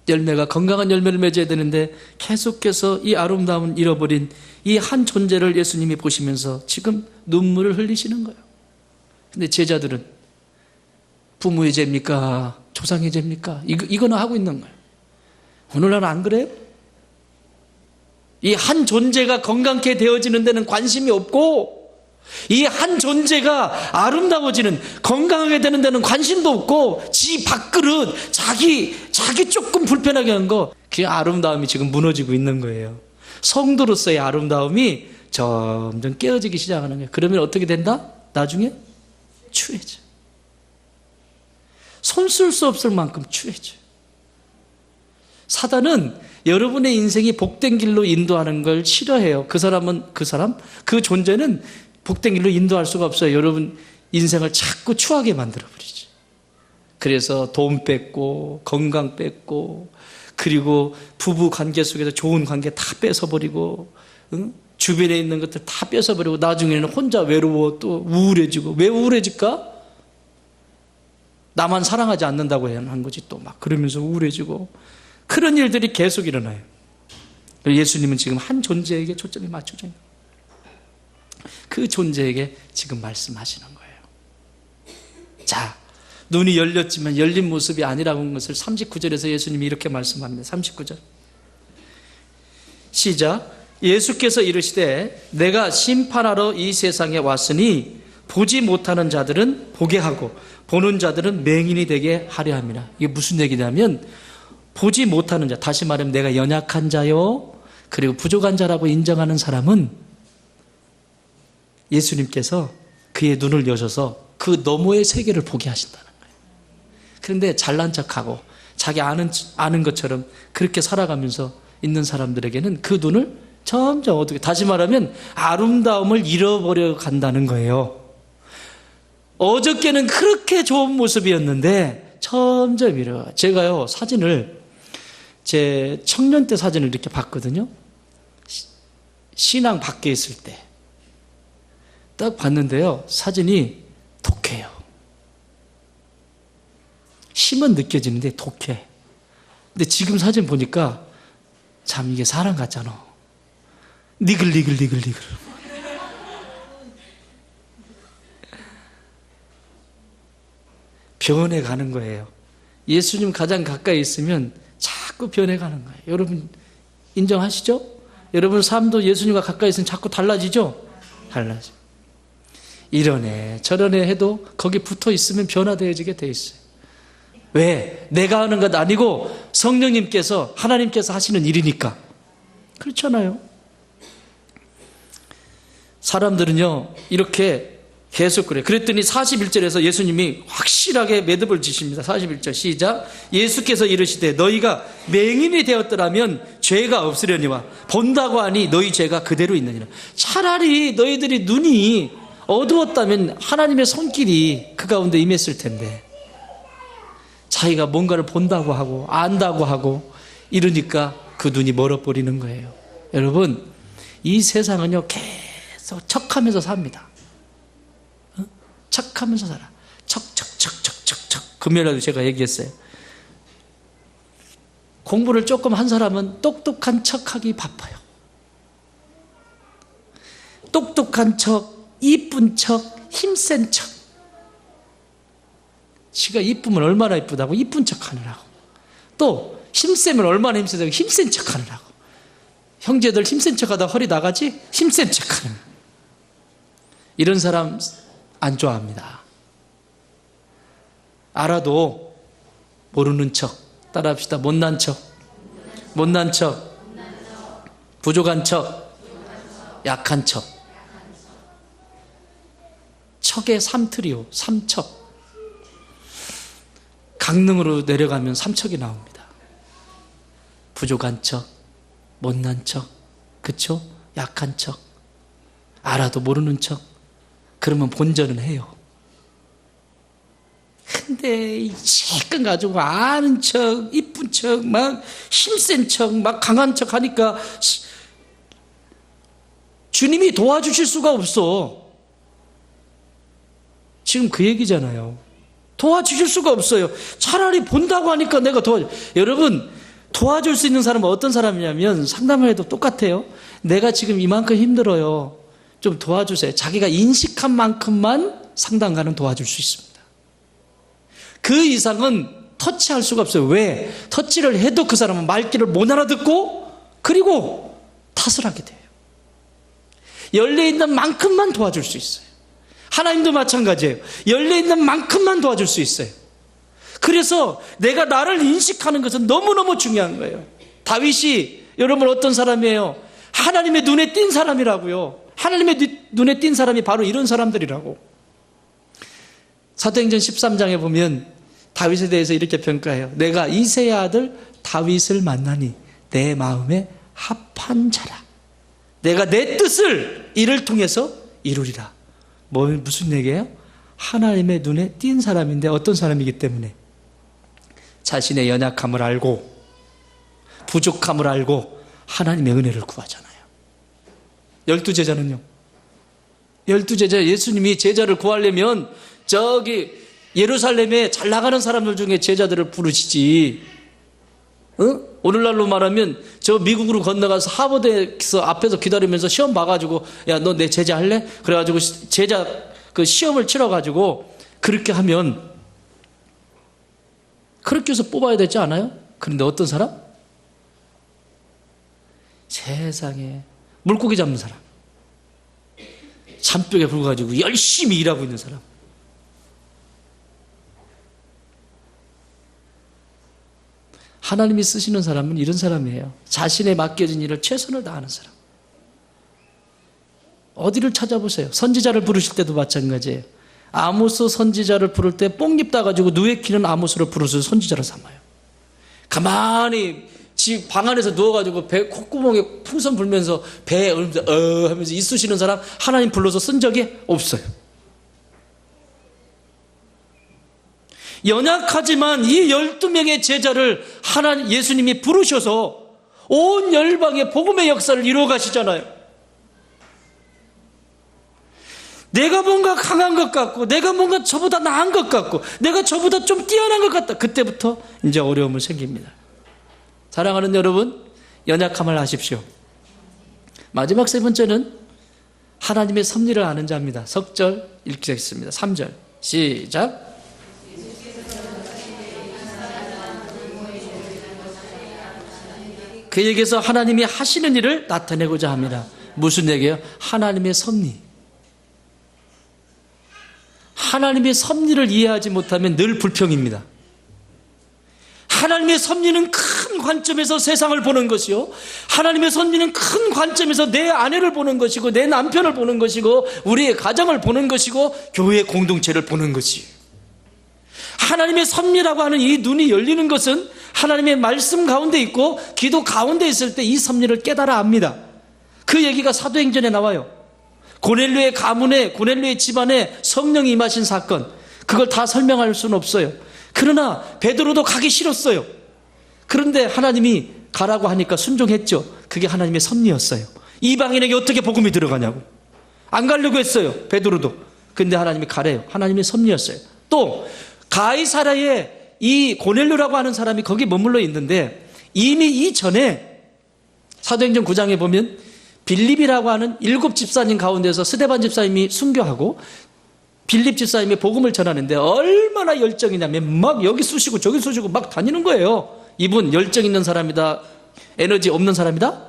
Speaker 1: 열매가 건강한 열매를 맺어야 되는데 계속해서 이 아름다움을 잃어버린 이 한 존재를 예수님이 보시면서 지금 눈물을 흘리시는 거예요. 근데 제자들은 부모의 죄입니까? 조상의 죄입니까? 이거나 하고 있는 거예요. 오늘날은 안 그래요? 이 한 존재가 건강케 되어지는 데는 관심이 없고, 이 한 존재가 아름다워지는, 건강하게 되는 데는 관심도 없고, 지 밥그릇, 자기 조금 불편하게 하는 거, 그 아름다움이 지금 무너지고 있는 거예요. 성도로서의 아름다움이 점점 깨어지기 시작하는 거예요. 그러면 어떻게 된다? 나중에 추해져. 손 쓸 수 없을 만큼 추해져. 사단은 여러분의 인생이 복된 길로 인도하는 걸 싫어해요. 그 존재는 복된 길로 인도할 수가 없어요. 여러분 인생을 자꾸 추하게 만들어버리죠. 그래서 돈 뺏고, 건강 뺏고, 그리고 부부 관계 속에서 좋은 관계 다 뺏어버리고, 응? 주변에 있는 것들 다 뺏어버리고, 나중에는 혼자 외로워, 또 우울해지고. 왜 우울해질까? 나만 사랑하지 않는다고 한 거지, 또 막 그러면서 우울해지고. 그런 일들이 계속 일어나요. 예수님은 지금 한 존재에게 초점이 맞춰져 있는 거예요. 그 존재에게 지금 말씀하시는 거예요. 자, 눈이 열렸지만 열린 모습이 아니라고 하는 것을 39절에서 예수님이 이렇게 말씀합니다. 39절 시작. 예수께서 이르시되 내가 심판하러 이 세상에 왔으니 보지 못하는 자들은 보게 하고 보는 자들은 맹인이 되게 하려 함이라. 이게 무슨 얘기냐면, 보지 못하는 자, 다시 말하면 내가 연약한 자요, 그리고 부족한 자라고 인정하는 사람은 예수님께서 그의 눈을 여셔서 그 너머의 세계를 보게 하신다는 거예요. 그런데 잘난 척하고 자기 아는 것처럼 그렇게 살아가면서 있는 사람들에게는 그 눈을 점점 어둡게, 다시 말하면 아름다움을 잃어버려 간다는 거예요. 어저께는 그렇게 좋은 모습이었는데 점점 잃어. 제가요, 사진을, 제 청년 때 사진을 이렇게 봤거든요. 신앙 밖에 있을 때 딱 봤는데요, 사진이 독해요. 힘은 느껴지는데 독해. 근데 지금 사진 보니까 참 이게 사람 같잖아. 니글니글. 변해가는 거예요. 예수님 가장 가까이 있으면 자꾸 변해가는 거예요. 여러분 인정하시죠? 여러분 삶도 예수님과 가까이 있으면 자꾸 달라지죠? 달라져. 이러네 저러네 해도 거기 붙어 있으면 변화되어지게 돼 있어요. 왜? 내가 하는 것 아니고 성령님께서, 하나님께서 하시는 일이니까. 그렇잖아요. 사람들은요 이렇게 계속 그래요. 그랬더니 41절에서 예수님이 확실하게 매듭을 지십니다. 41절 시작. 예수께서 이르시되 너희가 맹인이 되었더라면 죄가 없으려니와 본다고 하니 너희 죄가 그대로 있느니라. 차라리 너희들이 눈이 어두웠다면 하나님의 손길이 그 가운데 임했을 텐데, 자기가 뭔가를 본다고 하고 안다고 하고 이러니까 그 눈이 멀어버리는 거예요. 여러분 이 세상은요 계속 척하면서 삽니다. 척하면서 살아. 척척척척척척. 금요일에도 제가 얘기했어요. 공부를 조금 한 사람은 똑똑한 척하기 바빠요. 똑똑한 척, 이쁜 척, 힘센 척. 지가 이쁘면 얼마나 이쁘다고 이쁜 척 하느라고. 또 힘세면 얼마나 힘세다고 힘센 척 하느라고. 형제들 힘센 척하다 허리 나가지? 힘센 척 하는. 이런 사람 안 좋아합니다. 알아도 모르는 척. 따라합시다. 못난 척, 못난 척, 부족한 척, 약한 척. 척의 삼트리오, 삼척. 강릉으로 내려가면 삼척이 나옵니다. 부족한 척, 못난 척, 그쵸? 약한 척, 알아도 모르는 척. 그러면 본전은 해요. 근데 이 실컷 가지고 아는 척, 이쁜 척, 막 힘센 척, 막 강한 척 하니까 주님이 도와주실 수가 없어. 지금 그 얘기잖아요. 도와주실 수가 없어요. 차라리 본다고 하니까 내가 여러분, 도와줄 수 있는 사람은 어떤 사람이냐면 상담을 해도 똑같아요. 내가 지금 이만큼 힘들어요. 좀 도와주세요. 자기가 인식한 만큼만 상담가는 도와줄 수 있습니다. 그 이상은 터치할 수가 없어요. 왜? 터치를 해도 그 사람은 말귀를 못 알아듣고 그리고 탓을 하게 돼요. 열려있는 만큼만 도와줄 수 있어요. 하나님도 마찬가지예요. 열려있는 만큼만 도와줄 수 있어요. 그래서 내가 나를 인식하는 것은 너무너무 중요한 거예요. 다윗이 여러분 어떤 사람이에요? 하나님의 눈에 띈 사람이라고요. 하나님의 눈에 띈 사람이 바로 이런 사람들이라고. 사도행전 13장에 보면 다윗에 대해서 이렇게 평가해요. 내가 이새의 아들 다윗을 만나니 내 마음에 합한 자라. 내가 내 뜻을 이를 통해서 이루리라. 무슨 얘기예요? 하나님의 눈에 띈 사람인데 어떤 사람이기 때문에 자신의 연약함을 알고 부족함을 알고 하나님의 은혜를 구하잖아요. 12제자는요. 12제자 예수님이 제자를 구하려면 저기 예루살렘에 잘 나가는 사람들 중에 제자들을 부르시지. 오늘날로 말하면 저 미국으로 건너가서 하버드에서 앞에서 기다리면서 시험 봐가지고 야, 너 내 제자 할래? 그래가지고 제자 그 시험을 치러가지고 그렇게 하면 그렇게 해서 뽑아야 되지 않아요? 그런데 어떤 사람? 세상에 물고기 잡는 사람, 잔뼈에 불가지고 열심히 일하고 있는 사람. 하나님이 쓰시는 사람은 이런 사람이에요. 자신의 맡겨진 일을 최선을 다하는 사람. 어디를 찾아보세요. 선지자를 부르실 때도 마찬가지예요. 아모스 선지자를 부를 때 뽕잎 따가지고 누에 키는 아모스를 부르서 선지자를 삼아요. 가만히 집 방 안에서 누워가지고 배 콧구멍에 풍선 불면서 배에 하면서 있으시는 사람 하나님 불러서 쓴 적이 없어요. 연약하지만 이 12명의 제자를 하나님 예수님이 부르셔서 온 열방의 복음의 역사를 이루어 가시잖아요. 내가 뭔가 강한 것 같고 내가 뭔가 저보다 나은 것 같고 내가 저보다 좀 뛰어난 것 같다. 그때부터 이제 어려움을 생깁니다. 사랑하는 여러분, 연약함을 아십시오. 마지막 세 번째는 하나님의 섭리를 아는 자입니다. 석절 읽겠습니다. 3절 시작. 그에게서 하나님이 하시는 일을 나타내고자 합니다. 무슨 얘기예요? 하나님의 섭리. 하나님의 섭리를 이해하지 못하면 늘 불평입니다. 하나님의 섭리는 큰 관점에서 세상을 보는 것이요, 하나님의 섭리는 큰 관점에서 내 아내를 보는 것이고 내 남편을 보는 것이고 우리의 가정을 보는 것이고 교회 공동체를 보는 것이에요. 하나님의 섭리라고 하는 이 눈이 열리는 것은 하나님의 말씀 가운데 있고 기도 가운데 있을 때 이 섭리를 깨달아 압니다. 그 얘기가 사도행전에 나와요. 고넬료의 가문에, 고넬료의 집안에 성령이 임하신 사건, 그걸 다 설명할 수는 없어요. 그러나 베드로도 가기 싫었어요. 그런데 하나님이 가라고 하니까 순종했죠. 그게 하나님의 섭리였어요. 이방인에게 어떻게 복음이 들어가냐고. 안 가려고 했어요, 베드로도. 근데 하나님이 가래요. 하나님의 섭리였어요. 또 가이사랴에 이 고넬료라고 하는 사람이 거기 머물러 있는데 이미 이전에 사도행전 9장에 보면 빌립이라고 하는 7 집사님 가운데서 스데반 집사님이 순교하고 빌립 집사님이 복음을 전하는데 얼마나 열정이냐면 막 여기 쑤시고 저기 쑤시고 막 다니는 거예요. 이분 열정 있는 사람이다, 에너지 없는 사람이다?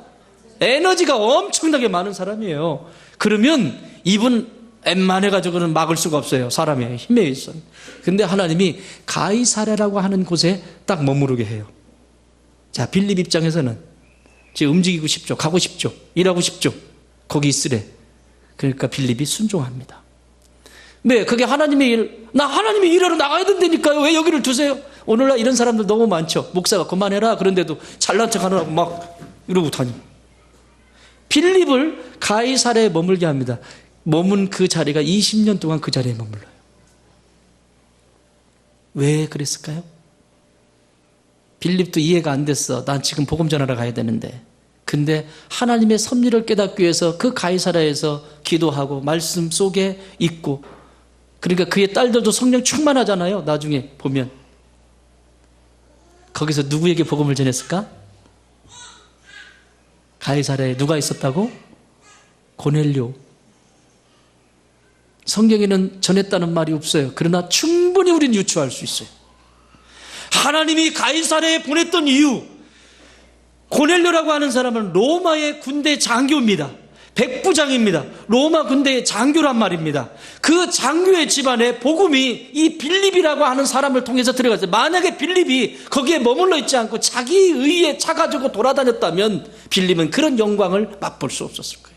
Speaker 1: 에너지가 엄청나게 많은 사람이에요. 그러면 이분 웬만해가지고는 막을 수가 없어요. 사람의 힘에 있어. 근데 하나님이 가이사랴라고 하는 곳에 딱 머무르게 해요. 자, 빌립 입장에서는 지금 움직이고 싶죠. 가고 싶죠. 일하고 싶죠. 거기 있으래. 그러니까 빌립이 순종합니다. 네, 그게 하나님의 일. 나 하나님의 일하러 나가야 된다니까요. 왜 여기를 두세요? 오늘날 이런 사람들 너무 많죠. 목사가 그만해라. 그런데도 잘난 척 하느라고 막 이러고 다니. 빌립을 가이사랴에 머물게 합니다. 머문 그 자리가 20년 동안 그 자리에 머물러요. 왜 그랬을까요? 빌립도 이해가 안 됐어. 난 지금 복음 전하러 가야 되는데. 근데 하나님의 섭리를 깨닫기 위해서 그 가이사랴에서 기도하고 말씀 속에 있고, 그러니까 그의 딸들도 성령 충만하잖아요. 나중에 보면. 거기서 누구에게 복음을 전했을까? 가이사랴에 누가 있었다고? 고넬료. 성경에는 전했다는 말이 없어요. 그러나 충분히 우리는 유추할 수 있어요. 하나님이 가이사랴에 보냈던 이유, 고넬료라고 하는 사람은 로마의 군대 장교입니다. 백부장입니다. 로마 군대의 장교란 말입니다. 그 장교의 집안에 복음이 이 빌립이라고 하는 사람을 통해서 들어갔어요. 만약에 빌립이 거기에 머물러 있지 않고 자기 의에 차가지고 돌아다녔다면 빌립은 그런 영광을 맛볼 수 없었을 거예요.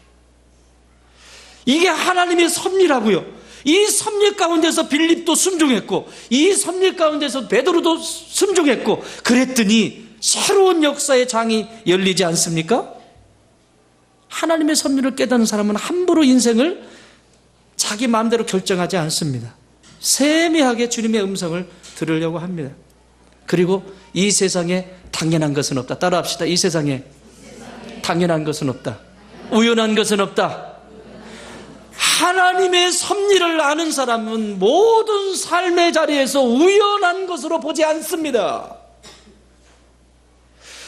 Speaker 1: 이게 하나님의 섭리라고요. 이 섭리 가운데서 빌립도 순종했고, 이 섭리 가운데서 베드로도 순종했고, 그랬더니 새로운 역사의 장이 열리지 않습니까? 하나님의 섭리를 깨닫는 사람은 함부로 인생을 자기 마음대로 결정하지 않습니다. 세미하게 주님의 음성을 들으려고 합니다. 그리고 이 세상에 당연한 것은 없다. 따라합시다. 이 세상에 당연한 것은 없다. 우연한 것은 없다. 하나님의 섭리를 아는 사람은 모든 삶의 자리에서 우연한 것으로 보지 않습니다.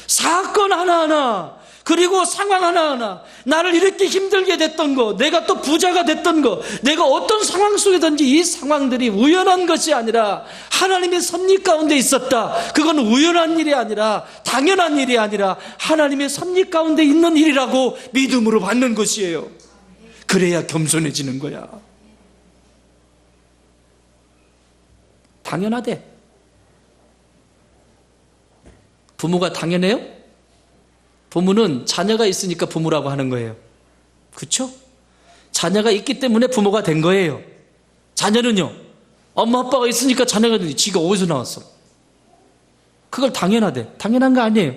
Speaker 1: 사건 하나하나, 그리고 상황 하나하나, 나를 이렇게 힘들게 됐던 거, 내가 또 부자가 됐던 거, 내가 어떤 상황 속에든지 이 상황들이 우연한 것이 아니라 하나님의 섭리 가운데 있었다. 그건 우연한 일이 아니라, 당연한 일이 아니라 하나님의 섭리 가운데 있는 일이라고 믿음으로 받는 것이에요. 그래야 겸손해지는 거야. 당연하대. 부모가 당연해요? 부모는 자녀가 있으니까 부모라고 하는 거예요. 그렇죠? 자녀가 있기 때문에 부모가 된 거예요. 자녀는요, 엄마 아빠가 있으니까 자녀가 되지. 지가 어디서 나왔어? 그걸 당연하대. 당연한 거 아니에요.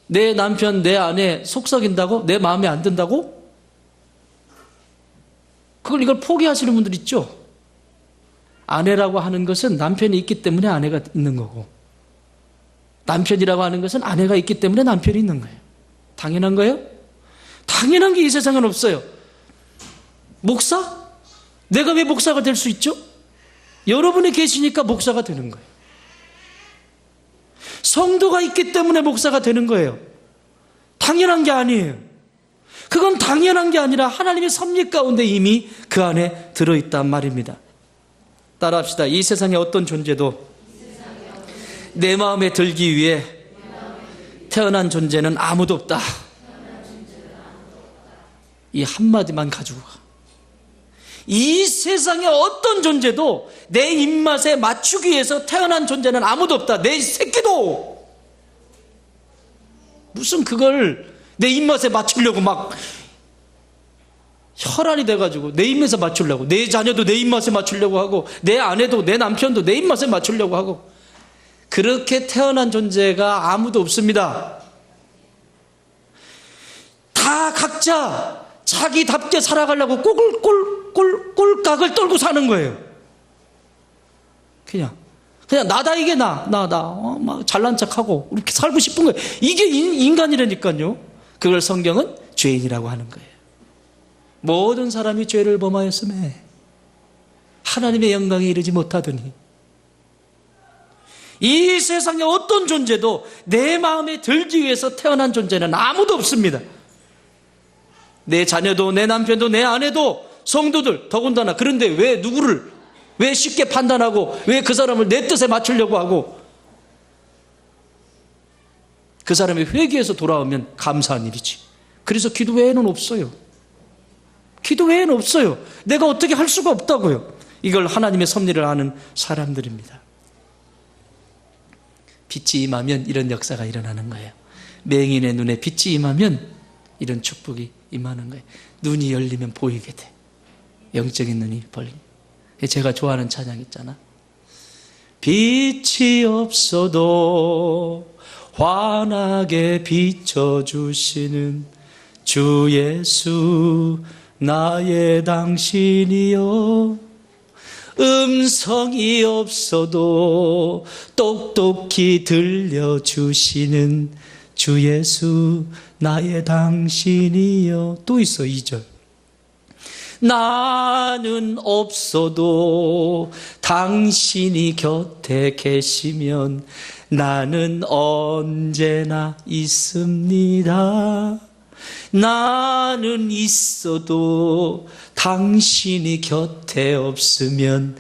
Speaker 1: 내 남편, 내 아내 속썩인다고? 내 마음에 안 든다고? 이걸 포기하시는 분들 있죠. 아내라고 하는 것은 남편이 있기 때문에 아내가 있는 거고, 남편이라고 하는 것은 아내가 있기 때문에 남편이 있는 거예요. 당연한 거예요? 당연한 게 이 세상은 없어요. 목사? 내가 왜 목사가 될 수 있죠? 여러분이 계시니까 목사가 되는 거예요. 성도가 있기 때문에 목사가 되는 거예요. 당연한 게 아니에요. 그건 당연한 게 아니라 하나님의 섭리 가운데 이미 그 안에 들어있단 말입니다. 따라합시다. 이 세상의 어떤 존재도 내 마음에 들기 위해 태어난 존재는 아무도 없다. 이 한마디만 가지고 가. 이 세상의 어떤 존재도 내 입맛에 맞추기 위해서 태어난 존재는 아무도 없다. 내 새끼도 무슨 그걸 내 입맛에 맞추려고 막 혈안이 돼가지고 내 입맛에 맞추려고, 내 자녀도 내 입맛에 맞추려고 하고, 내 아내도 내 남편도 내 입맛에 맞추려고 하고, 그렇게 태어난 존재가 아무도 없습니다. 다 각자 자기답게 살아가려고 꼴깍을 떨고 사는 거예요. 그냥 나다, 이게 막 잘난 척하고 이렇게 살고 싶은 거예요. 이게 인간이라니까요. 그걸 성경은 죄인이라고 하는 거예요. 모든 사람이 죄를 범하였음에 하나님의 영광에 이르지 못하더니 이 세상에 어떤 존재도 내 마음에 들기 위해서 태어난 존재는 아무도 없습니다. 내 자녀도 내 남편도 내 아내도 성도들 더군다나. 그런데 왜 누구를 왜 쉽게 판단하고 왜 그 사람을 내 뜻에 맞추려고 하고, 그 사람이 회개해서 돌아오면 감사한 일이지. 그래서 기도 외에는 없어요. 기도 외에는 없어요. 내가 어떻게 할 수가 없다고요. 이걸 하나님의 섭리를 아는 사람들입니다. 빛이 임하면 이런 역사가 일어나는 거예요. 맹인의 눈에 빛이 임하면 이런 축복이 임하는 거예요. 눈이 열리면 보이게 돼. 영적인 눈이 벌립니다. 제가 좋아하는 찬양 있잖아. 빛이 없어도 환하게 비춰주시는 주 예수 나의 당신이여. 음성이 없어도 똑똑히 들려주시는 주 예수 나의 당신이여. 또 있어 2절. 나는 없어도 당신이 곁에 계시면 나는 언제나 있습니다. 나는 있어도 당신이 곁에 없으면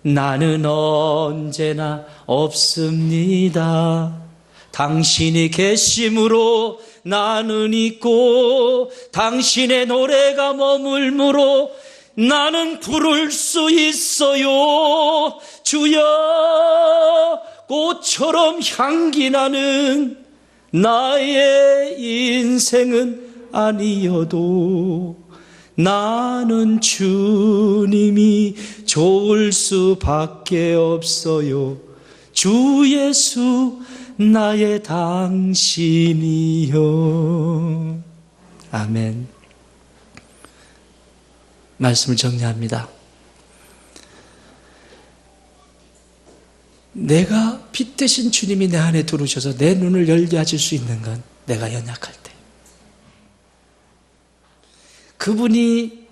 Speaker 1: 나는 언제나 없습니다. 당신이 계심으로 나는 있고 당신의 노래가 머물므로 나는 부를 수 있어요. 주여 꽃처럼 향기 나는 나의 인생은 아니어도 나는 주님이 좋을 수밖에 없어요. 주 예수 나의 당신이요. 아멘. 말씀을 정리합니다. 내가 빛 대신 주님이 내 안에 들어오셔서 내 눈을 열게 하실 수 있는 건 내가 연약할 때, 그분이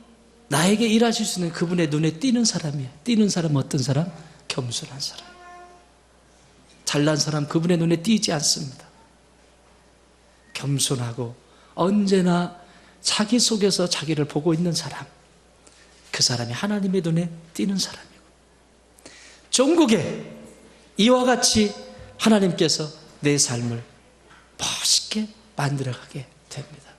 Speaker 1: 나에게 일하실 수 있는 그분의 눈에 띄는 사람이에요. 띄는 사람은 어떤 사람? 겸손한 사람. 잘난 사람 그분의 눈에 띄지 않습니다. 겸손하고 언제나 자기 속에서 자기를 보고 있는 사람, 그 사람이 하나님의 눈에 띄는 사람이고, 종국에 이와 같이 하나님께서 내 삶을 멋있게 만들어가게 됩니다.